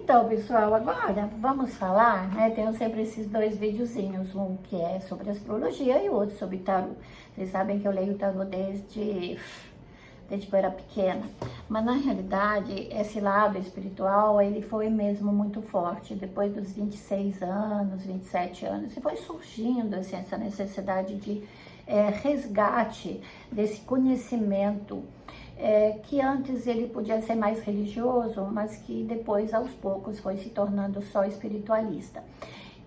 Então, pessoal, agora vamos falar, né? Tenho sempre esses dois videozinhos, um que é sobre astrologia e o outro sobre tarô. Vocês sabem que eu leio tarô desde que eu era pequena, mas na realidade esse lado espiritual ele foi mesmo muito forte depois dos 26 anos, 27 anos, e foi surgindo assim, essa necessidade de resgate desse conhecimento que antes ele podia ser mais religioso, mas que depois aos poucos foi se tornando só espiritualista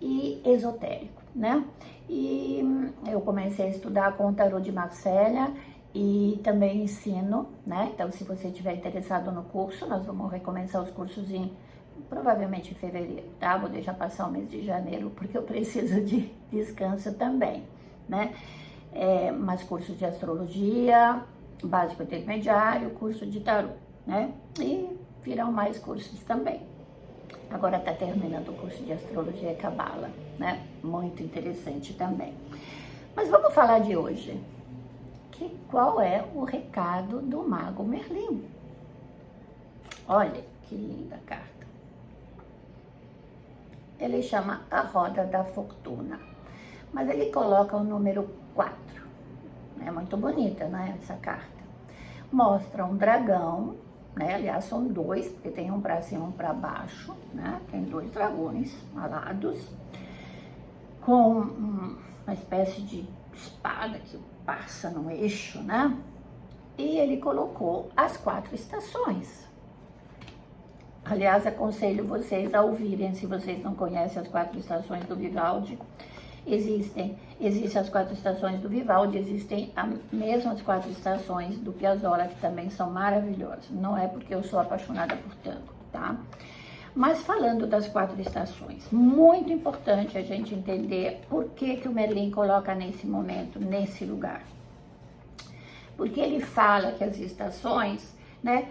e esotérico, né? E eu comecei a estudar com o tarô de Marcélia e também ensino, né? Então, se você estiver interessado no curso, nós vamos recomeçar os cursos provavelmente em fevereiro, tá? Vou deixar passar o mês de janeiro, porque eu preciso de descanso também, né? Mas cursos de astrologia, básico intermediário, curso de tarô, né? E virão mais cursos também. Agora tá terminando o curso de astrologia e cabala, né? Muito interessante também. Mas vamos falar de hoje. Qual é o recado do Mago Merlin? Olha que linda carta. Ele chama a Roda da Fortuna, mas ele coloca o número 4. É muito bonita, né, essa carta. Mostra um dragão, né, aliás são dois, porque tem um para cima e um para baixo, né, tem dois dragões alados, com uma espécie de espada que passa no eixo, né, e ele colocou as 4 estações. Aliás, aconselho vocês a ouvirem, se vocês não conhecem as 4 estações do Vivaldi. Existem as 4 estações do Vivaldi, existem as mesmas 4 estações do Piazzolla, que também são maravilhosas. Não é porque eu sou apaixonada por tango, tá? Mas falando das 4 estações, muito importante a gente entender por que o Merlin coloca nesse momento, nesse lugar. Porque ele fala que as estações, né,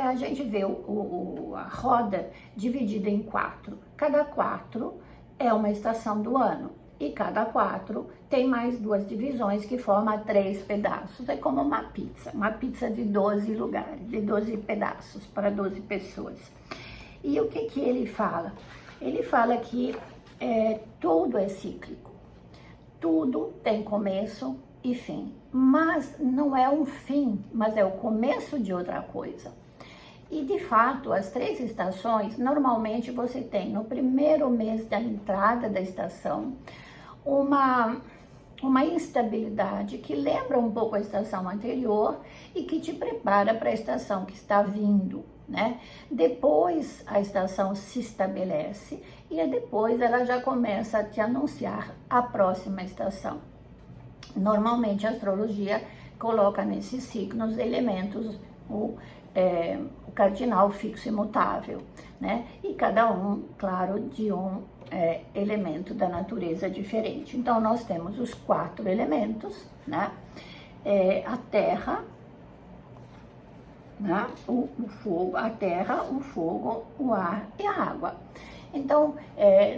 a gente vê a roda dividida em 4. Cada 4 é uma estação do ano. E cada 4 tem mais 2 divisões que formam 3 pedaços. É como uma pizza de 12 lugares, de 12 pedaços para 12 pessoas. E o que ele fala? Ele fala que tudo é cíclico, tudo tem começo e fim, mas não é um fim, mas é o começo de outra coisa. E de fato, as 3 estações, normalmente você tem no primeiro mês da entrada da estação, uma instabilidade que lembra um pouco a estação anterior e que te prepara para a estação que está vindo, né? Depois a estação se estabelece e depois ela já começa a te anunciar a próxima estação. Normalmente a astrologia coloca nesses signos elementos, o cardinal fixo e mutável, né? E cada um, claro, de um elemento da natureza diferente. Então, nós temos os 4 elementos, né? A terra, né? O fogo, a terra, o fogo, o ar e a água. Então,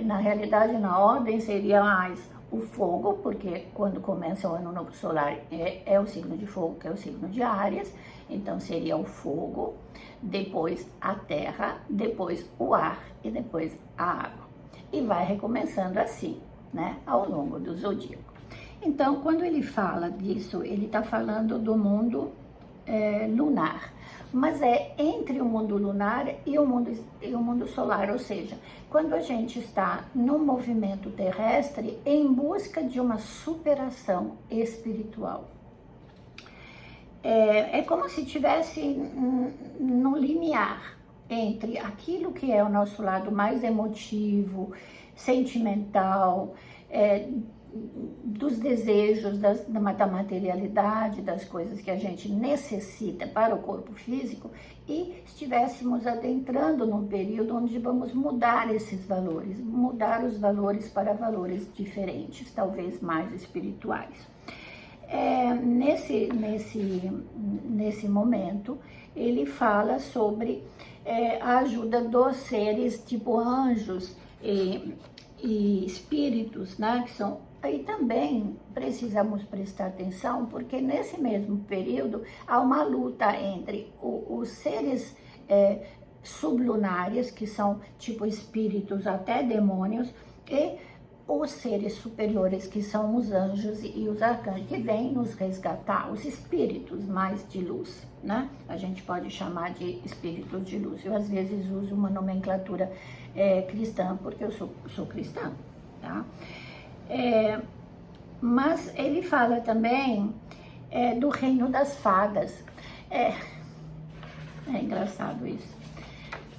na realidade, na ordem seria mais o fogo, porque quando começa o ano novo solar é o signo de fogo, que é o signo de Áries, então seria o fogo, depois a terra, depois o ar e depois a água. E vai recomeçando assim, né, ao longo do zodíaco. Então, quando ele fala disso, ele está falando do mundo lunar, mas é entre o mundo lunar e o mundo solar, ou seja, quando a gente está no movimento terrestre em busca de uma superação espiritual. É como se tivesse no limiar entre aquilo que é o nosso lado mais emotivo, sentimental, dos desejos, da materialidade, das coisas que a gente necessita para o corpo físico, e estivéssemos adentrando num período onde vamos mudar esses valores, mudar os valores para valores diferentes, talvez mais espirituais. Nesse momento, ele fala sobre a ajuda dos seres tipo anjos e espíritos, né, que são. Aí também precisamos prestar atenção, porque nesse mesmo período há uma luta entre os seres sublunares, que são tipo espíritos, até demônios, e os seres superiores, que são os anjos e os arcanjos, que vêm nos resgatar, os espíritos mais de luz, né? A gente pode chamar de espíritos de luz. Eu, às vezes, uso uma nomenclatura cristã, porque eu sou cristã, tá? Mas ele fala também do reino das fadas. É engraçado isso,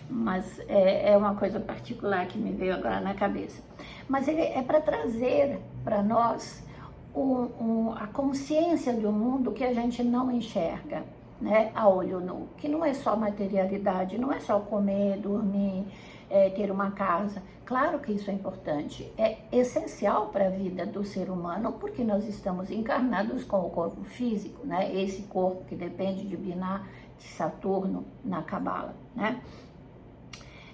mas é uma coisa particular que me veio agora na cabeça. Mas ele é para trazer para nós a consciência do mundo que a gente não enxerga, né, a olho nu, que não é só materialidade, não é só comer, dormir, ter uma casa. Claro que isso é importante, é essencial para a vida do ser humano, porque nós estamos encarnados com o corpo físico, né, esse corpo que depende de Biná, de Saturno na Cabala, né.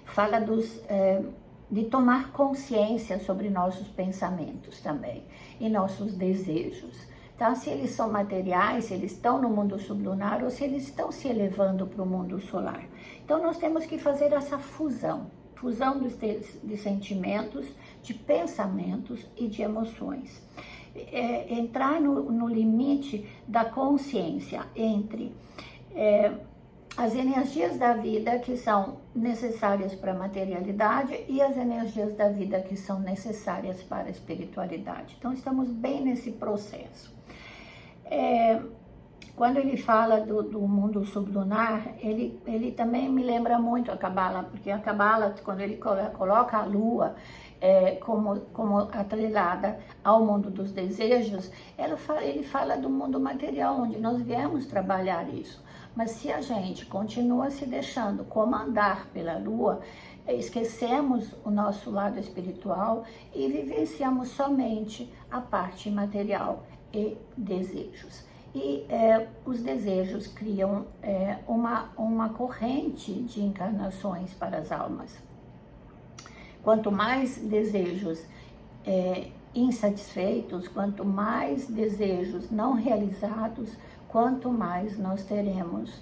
Fala de tomar consciência sobre nossos pensamentos também e nossos desejos. Então, se eles são materiais, se eles estão no mundo sublunar ou se eles estão se elevando para o mundo solar. Então, nós temos que fazer essa fusão de sentimentos, de pensamentos e de emoções. Entrar no limite da consciência entre as energias da vida que são necessárias para a materialidade e as energias da vida que são necessárias para a espiritualidade. Então, estamos bem nesse processo. Quando ele fala do mundo sublunar, ele também me lembra muito a Cabala, porque a Cabala, quando ele coloca a Lua como atrelada ao mundo dos desejos, ele fala do mundo material, onde nós viemos trabalhar isso. Mas se a gente continua se deixando comandar pela Lua, esquecemos o nosso lado espiritual e vivenciamos somente a parte material e desejos. E os desejos criam uma corrente de encarnações para as almas. Quanto mais desejos insatisfeitos, quanto mais desejos não realizados, quanto mais nós teremos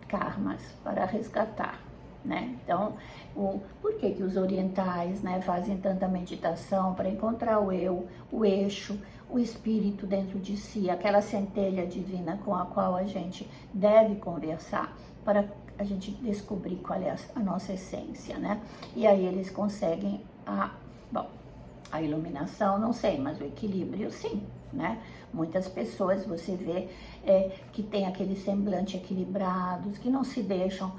karmas para resgatar, né? Então, por que os orientais, né, fazem tanta meditação para encontrar o eu, o eixo, o espírito dentro de si, aquela centelha divina com a qual a gente deve conversar para a gente descobrir qual é a nossa essência, né? E aí eles conseguem a iluminação, não sei, mas o equilíbrio, sim, né? Muitas pessoas você vê que tem aquele semblante equilibrados, que não se deixam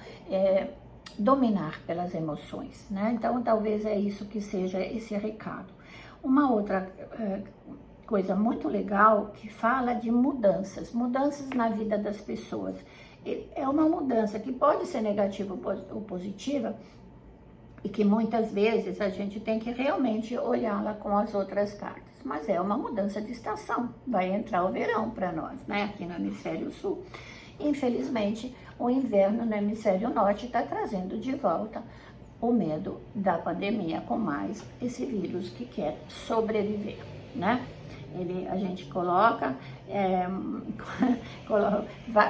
dominar pelas emoções, né? Então, talvez é isso que seja esse recado. Uma outra coisa muito legal que fala de mudanças na vida das pessoas. É uma mudança que pode ser negativa ou positiva, e que muitas vezes a gente tem que realmente olhá-la com as outras cartas. Mas é uma mudança de estação, vai entrar o verão para nós, né, aqui no hemisfério sul. Infelizmente, o inverno no hemisfério norte está trazendo de volta o medo da pandemia, com mais esse vírus que quer sobreviver, né? A gente coloca,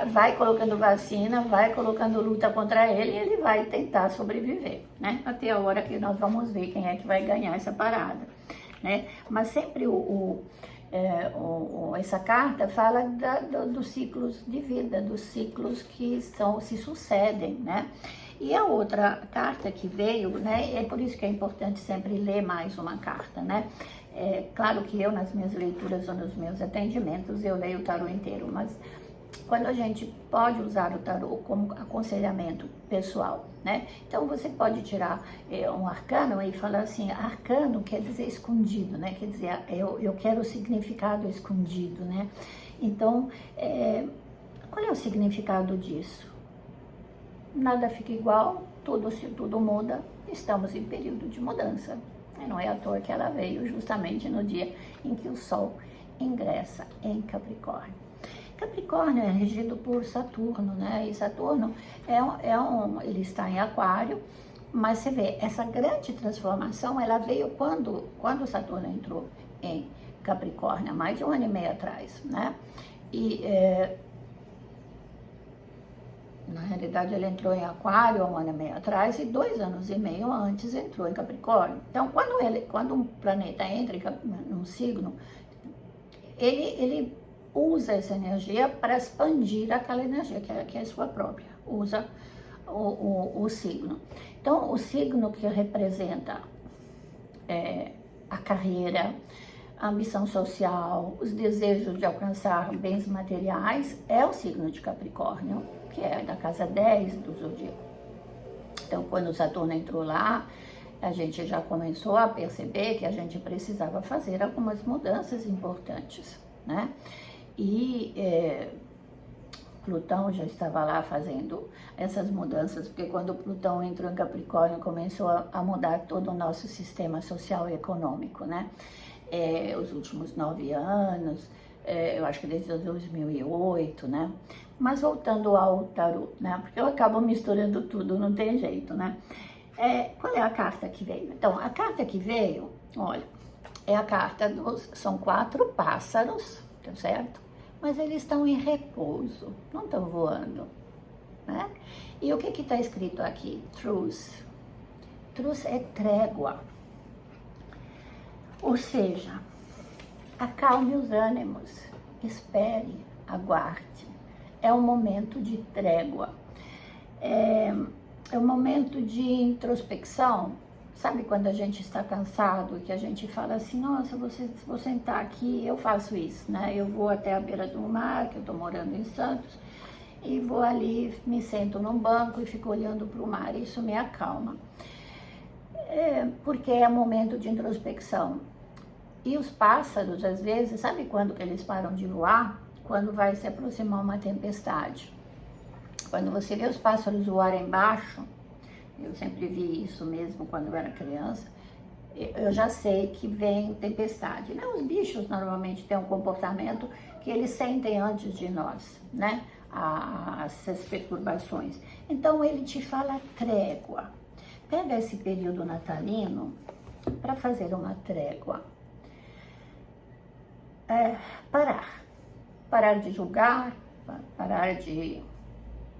vai colocando vacina, vai colocando luta contra ele e ele vai tentar sobreviver, né? Até a hora que nós vamos ver quem é que vai ganhar essa parada, né? Mas sempre essa carta fala dos ciclos de vida, dos ciclos que se sucedem, né? E a outra carta que veio, né? É por isso que é importante sempre ler mais uma carta, né? Claro que eu, nas minhas leituras ou nos meus atendimentos, eu leio o tarô inteiro, mas quando a gente pode usar o tarô como aconselhamento pessoal, né? Então, você pode tirar um arcano e falar assim, arcano quer dizer escondido, né? Quer dizer, eu quero o significado escondido, né? Então, qual é o significado disso? Nada fica igual, tudo muda, estamos em período de mudança. Não é à toa que ela veio justamente no dia em que o Sol ingressa em Capricórnio. Capricórnio é regido por Saturno, né? E Saturno ele está em Aquário, mas você vê, essa grande transformação, ela veio quando Saturno entrou em Capricórnio, há mais de 1 ano e meio atrás, né? E Na realidade, ele entrou em Aquário há 1 ano e meio atrás e 2 anos e meio antes entrou em Capricórnio. Então, quando um planeta entra num signo, ele usa essa energia para expandir aquela energia, que é sua própria. Usa o signo. Então, o signo que representa a carreira, a ambição social, os desejos de alcançar bens materiais, é o signo de Capricórnio, que é da casa 10 do zodíaco. Então, quando o Saturno entrou lá, a gente já começou a perceber que a gente precisava fazer algumas mudanças importantes, né? E Plutão já estava lá fazendo essas mudanças, porque quando o Plutão entrou em Capricórnio, começou a mudar todo o nosso sistema social e econômico, né? Os últimos 9 anos, eu acho que desde 2008, né? Mas voltando ao tarô, né? Porque eu acabo misturando tudo, não tem jeito, né? Qual é a carta que veio? Então, a carta que veio, olha, é a carta são 4 pássaros, tá certo? Mas eles estão em repouso, não estão voando, né? E o que está escrito aqui? Truce. Truce é trégua. Ou seja, acalme os ânimos, espere, aguarde. É um momento de trégua. É um momento de introspecção. Sabe quando a gente está cansado, que a gente fala assim, nossa, vou sentar aqui, eu faço isso, né? Eu vou até a beira do mar, que eu estou morando em Santos, e vou ali, me sento num banco e fico olhando para o mar, isso me acalma. Porque é um momento de introspecção. E os pássaros, às vezes, sabe quando que eles param de voar? Quando vai se aproximar uma tempestade. Quando você vê os pássaros voarem embaixo, eu sempre vi isso mesmo quando eu era criança, eu já sei que vem tempestade, né? Os bichos normalmente têm um comportamento que eles sentem antes de nós, né? Essas perturbações. Então ele te fala trégua. Pega esse período natalino para fazer uma trégua. Parar de julgar, parar de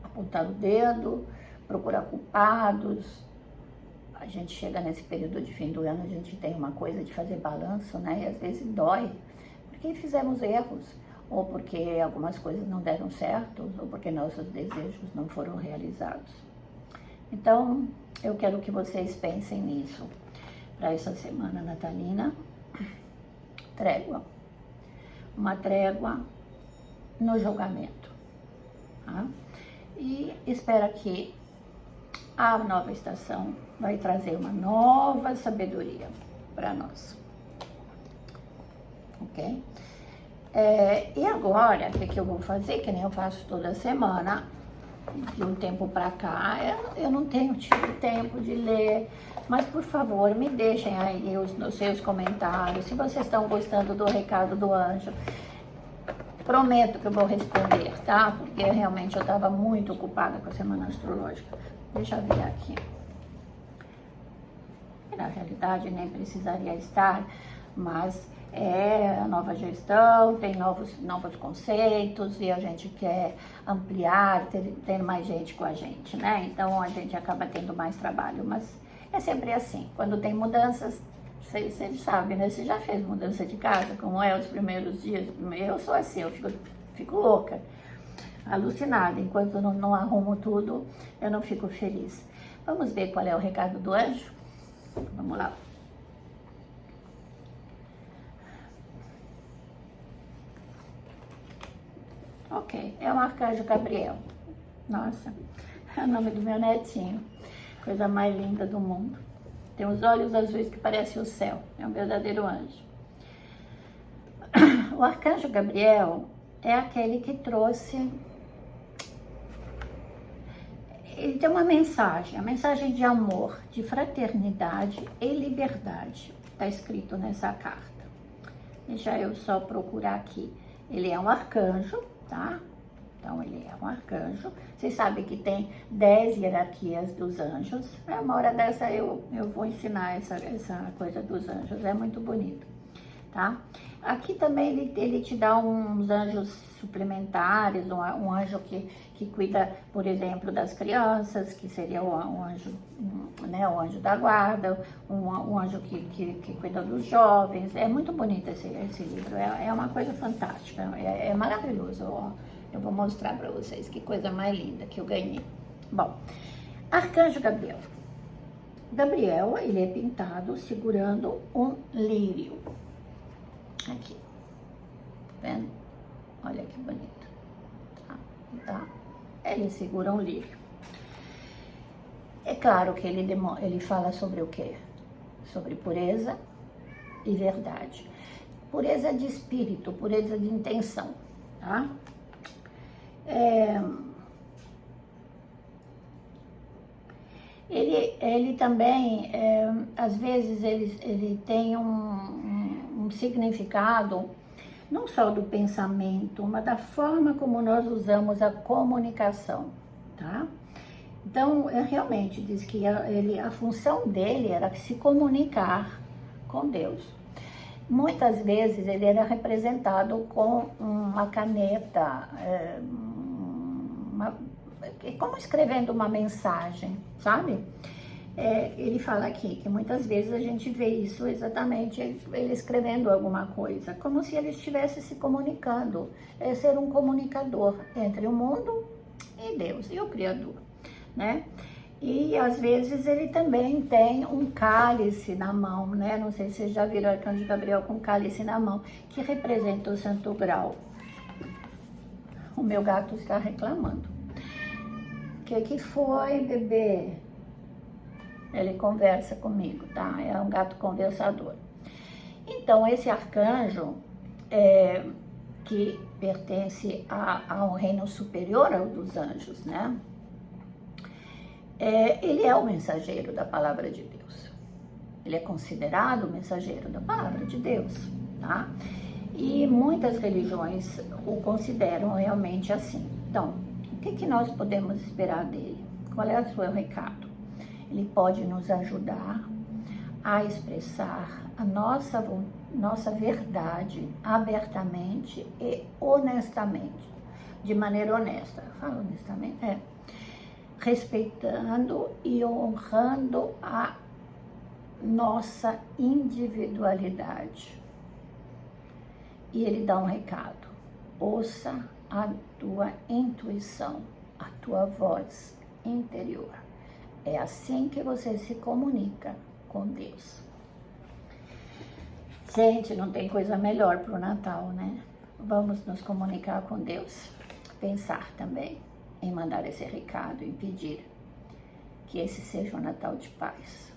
apontar o dedo, procurar culpados. A gente chega nesse período de fim do ano, a gente tem uma coisa de fazer balanço, né? E às vezes dói, porque fizemos erros, ou porque algumas coisas não deram certo, ou porque nossos desejos não foram realizados. Então, eu quero que vocês pensem nisso para essa semana natalina. Trégua. Uma trégua no julgamento, tá? E espera que a nova estação vai trazer uma nova sabedoria para nós, ok? E agora, o que eu vou fazer, que nem eu faço toda semana, de um tempo para cá, eu não tenho tido tempo de ler, mas por favor, me deixem aí os seus comentários, se vocês estão gostando do recado do anjo. Prometo que eu vou responder, tá? Porque realmente eu estava muito ocupada com a semana astrológica. Deixa eu ver aqui. Na realidade, nem precisaria estar, mas é a nova gestão, tem novos conceitos e a gente quer ampliar, ter mais gente com a gente, né? Então a gente acaba tendo mais trabalho, mas é sempre assim. Quando tem mudanças, vocês sabem, né? Você já fez mudança de casa, como é os primeiros dias? Eu sou assim, eu fico louca, alucinada. Enquanto eu não arrumo tudo, eu não fico feliz. Vamos ver qual é o recado do anjo? Vamos lá. Ok, é o arcanjo Gabriel. Nossa, é o nome do meu netinho. Coisa mais linda do mundo. Tem os olhos azuis que parecem o céu. É um verdadeiro anjo. O arcanjo Gabriel é aquele que trouxe... Ele tem uma mensagem, a mensagem de amor, de fraternidade e liberdade. Está escrito nessa carta. Deixa eu só procurar aqui. Ele é um arcanjo, tá? Então, ele é um arcanjo. Vocês sabem que tem 10 hierarquias dos anjos. Uma hora dessa eu vou ensinar essa coisa dos anjos. É muito bonito. tá? Aqui também ele te dá uns anjos suplementares, um anjo que cuida, por exemplo, das crianças, que seria um anjo, né, o anjo da guarda, um anjo que cuida dos jovens. É muito bonito esse livro, é uma coisa fantástica, é maravilhoso. Ó, eu vou mostrar para vocês que coisa mais linda que eu ganhei. Bom, Arcanjo Gabriel. Gabriel, ele é pintado segurando um lírio. Aqui, tá vendo? Olha que bonito, tá? Ele segura um lírio. É claro que ele fala sobre o quê? Sobre pureza e verdade. Pureza de espírito, pureza de intenção, tá? Ele também, às vezes, ele tem um significado, não só do pensamento, mas da forma como nós usamos a comunicação, tá? Então, realmente, diz que a função dele era se comunicar com Deus. Muitas vezes ele era representado com uma caneta, como escrevendo uma mensagem, sabe? Ele fala aqui que muitas vezes a gente vê isso exatamente, ele escrevendo alguma coisa, como se ele estivesse se comunicando, ser um comunicador entre o mundo e Deus, e o Criador, né? E às vezes ele também tem um cálice na mão, né? Não sei se vocês já viram o Arcanjo Gabriel com cálice na mão, que representa o Santo Grau. O meu gato está reclamando. O que foi, bebê? Ele conversa comigo, tá? É um gato conversador. Então, esse arcanjo, que pertence a um reino superior ao dos anjos, né? Ele é o mensageiro da palavra de Deus. Ele é considerado o mensageiro da palavra de Deus, tá? E muitas religiões o consideram realmente assim. Então, o que nós podemos esperar dele? Qual é o seu recado? Ele pode nos ajudar a expressar a nossa verdade abertamente e honestamente, de maneira honesta. Fala honestamente? Respeitando e honrando a nossa individualidade. E ele dá um recado: ouça a tua intuição, a tua voz interior. É assim que você se comunica com Deus. Gente, não tem coisa melhor para o Natal, né? Vamos nos comunicar com Deus. Pensar também em mandar esse recado, em pedir que esse seja um Natal de paz,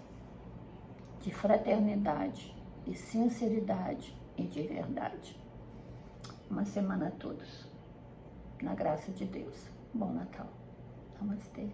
de fraternidade, de sinceridade e de verdade. Uma semana a todos. Na graça de Deus. Bom Natal. Namastê.